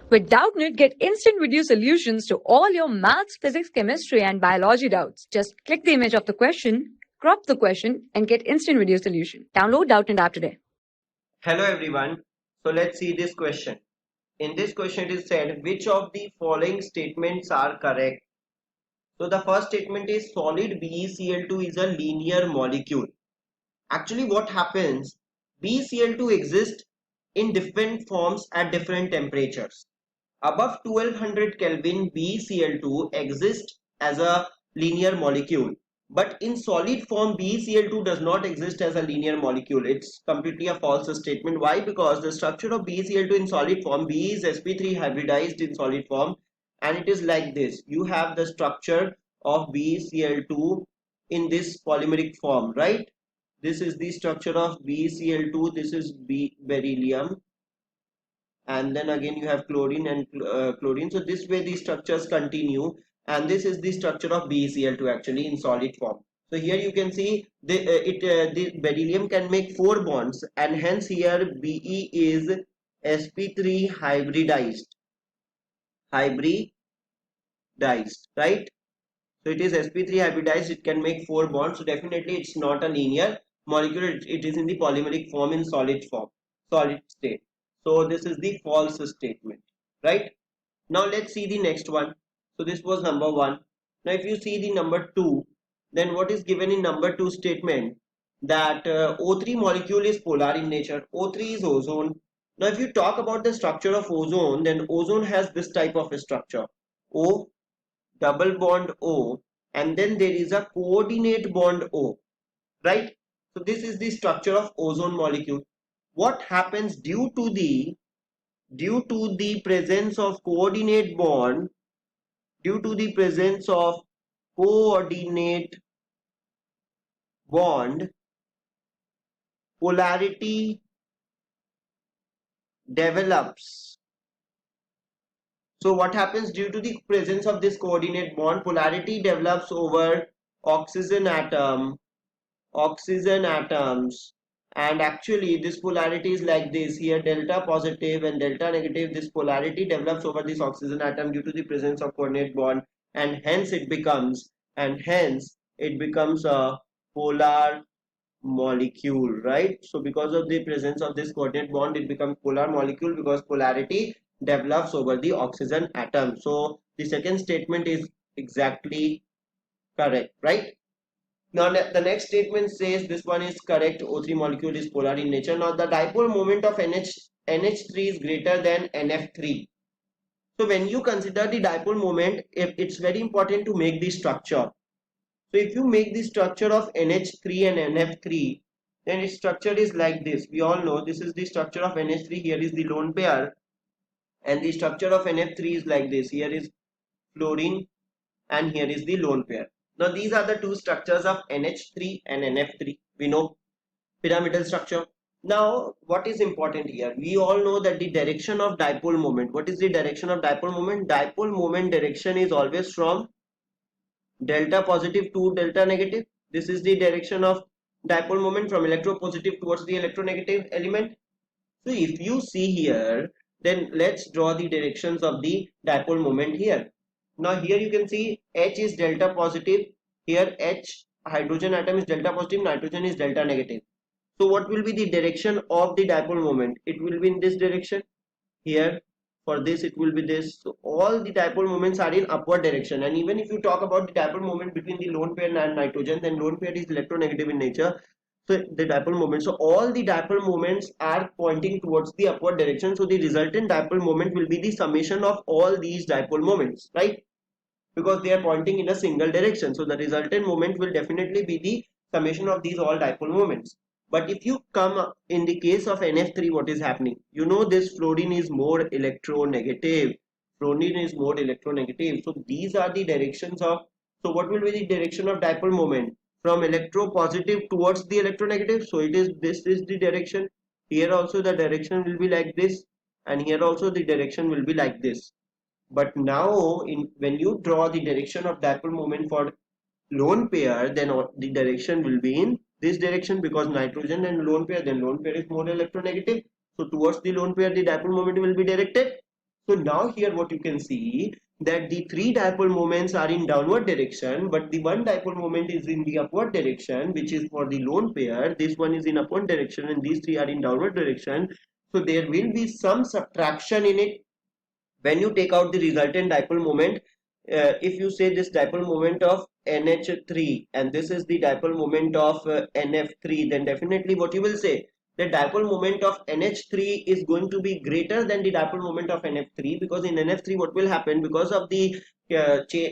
With Doubtnut, get instant video solutions to all your maths, physics, chemistry, and biology doubts. Just click the image of the question, crop the question, and get instant video solution. Download Doubtnut app today. Hello everyone. So let's see this question. In this question it is said, which of the following statements are correct? So the first statement is solid BeCl2 is a linear molecule. Actually what happens, BeCl2 exists in different forms at different temperatures. Above 1200 Kelvin, BeCl2 exists as a linear molecule. But in solid form, BeCl2 does not exist as a linear molecule. It's completely a false statement. Why? Because the structure of BeCl2 in solid form, B is sp3 hybridized in solid form, and it is like this. You have the structure of BeCl2 in this polymeric form, right? This is the structure of BeCl2. This is beryllium. And then again you have chlorine and chlorine. So this way the structures continue, and this is the structure of BeCl2 actually in solid form. So here you can see the beryllium can make 4 bonds, and hence here Be is sp3 hybridized, right? So it is sp3 hybridized, it can make 4 bonds, so definitely it's not a linear molecule. It is in the polymeric form in solid state. So this is the false statement, right? Now let's see the next one. So this was number 1. Now if you see the number 2, then what is given in number 2 statement, that O3 molecule is polar in nature. O3 is ozone. Now if you talk about the structure of ozone, then ozone has this type of a structure. O, double bond O, and then there is a coordinate bond O, right? So this is the structure of ozone molecule. What happens due to the presence of coordinate bond, polarity develops. So what happens due to the presence of this coordinate bond? Polarity develops over oxygen atoms, and actually this polarity is like this. Here delta positive and delta negative, this polarity develops over this oxygen atom due to the presence of coordinate bond, and hence it becomes a polar molecule, right? So because of the presence of this coordinate bond, it becomes polar molecule because polarity develops over the oxygen atom. So the second statement is exactly correct, right? Now the next statement says this one is correct. O3 molecule is polar in nature. Now the dipole moment of NH3 is greater than NF3. So when you consider the dipole moment, it's very important to make the structure. So if you make the structure of NH3 and NF3, then its structure is like this. We all know this is the structure of NH3. Here is the lone pair, and the structure of NF3 is like this. Here is fluorine, and here is the lone pair. Now these are the two structures of NH3 and NF3. We know pyramidal structure. Now what is important here? We all know that the direction of dipole moment. What is the direction of dipole moment? Dipole moment direction is always from delta positive to delta negative. This is the direction of dipole moment, from electropositive towards the electronegative element. So if you see here, then let's draw the directions of the dipole moment here. Now here you can see H is delta positive. Here H, hydrogen atom, is delta positive, nitrogen is delta negative. So what will be the direction of the dipole moment? It will be in this direction. Here for this it will be this. So all the dipole moments are in upward direction. And even if you talk about the dipole moment between the lone pair and nitrogen, then lone pair is electronegative in nature. So the dipole moment, so all the dipole moments are pointing towards the upward direction. So the resultant dipole moment will be the summation of all these dipole moments, right? Because they are pointing in a single direction. So the resultant moment will definitely be the summation of these all dipole moments. But if you come in the case of NF3, what is happening? You know this fluorine is more electronegative. So these are the directions of, so what will be the direction of dipole moment? From electropositive towards the electronegative. So this is the direction. Here also the direction will be like this, and here also the direction will be like this. But now when you draw the direction of dipole moment for lone pair, then the direction will be in this direction, because nitrogen and lone pair, then lone pair is more electronegative. So towards the lone pair the dipole moment will be directed. So now here what you can see that the three dipole moments are in downward direction, but the one dipole moment is in the upward direction, which is for the lone pair. This one is in upward direction and these three are in downward direction. So there will be some subtraction in it when you take out the resultant dipole moment. If you say this dipole moment of NH3 and this is the dipole moment of NF3, then definitely what you will say, the dipole moment of NH3 is going to be greater than the dipole moment of NF3, because in NF3 what will happen, because of the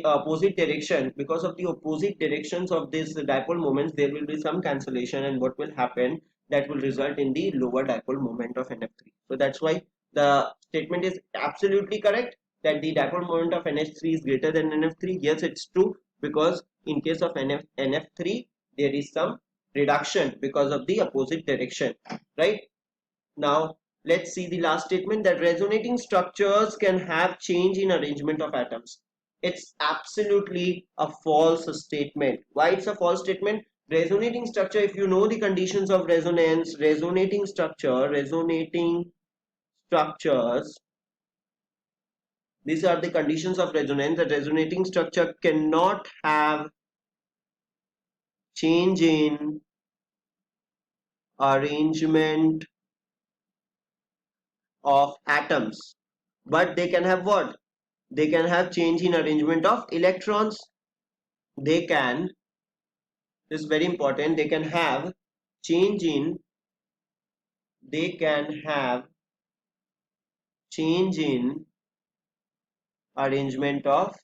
opposite direction, because of the opposite directions of these dipole moments, there will be some cancellation, and what will happen, that will result in the lower dipole moment of NF3. So that's why the statement is absolutely correct that the dipole moment of NH3 is greater than NF3. Yes, it's true, because in case of NF3 there is some reduction because of the opposite direction, right? Now let's see the last statement, that resonating structures can have change in arrangement of atoms. It's absolutely a false statement. Why it's a false statement? Resonating structure, if you know the conditions of resonance, resonating structures, these are the conditions of resonance. The resonating structure cannot have change in arrangement of atoms, but they can have what? They can have change in arrangement of electrons. They can, this is very important, they can have change in, they can have change in arrangement of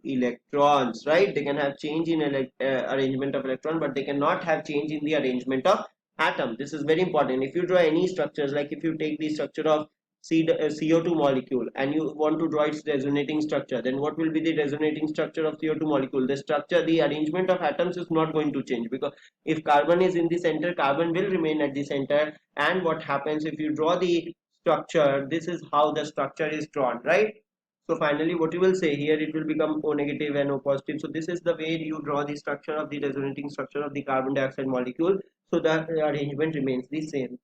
electrons, right? They can have change in arrangement of electron, but they cannot have change in the arrangement of atom. This is very important. If you draw any structures, like if you take the structure of CO2 molecule and you want to draw its resonating structure, then what will be the resonating structure of CO2 molecule? The structure, the arrangement of atoms is not going to change, because if carbon is in the center, carbon will remain at the center. And what happens if you draw the structure, this is how the structure is drawn, right? So finally what you will say here, it will become O negative and O positive. So this is the way you draw the structure of the resonating structure of the carbon dioxide molecule. So the arrangement remains the same.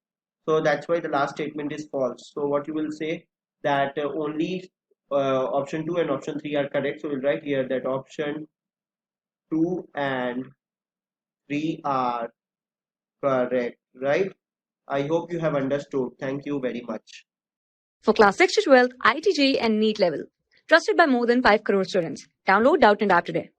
So that's why the last statement is false. So what you will say, that only option 2 and option 3 are correct. So we'll write here that option 2 and 3 are correct, right? I hope you have understood. Thank you very much. For class 6 to 12, IIT JEE and NEET level. Trusted by more than 5 crore students. Download Doubtnut app today.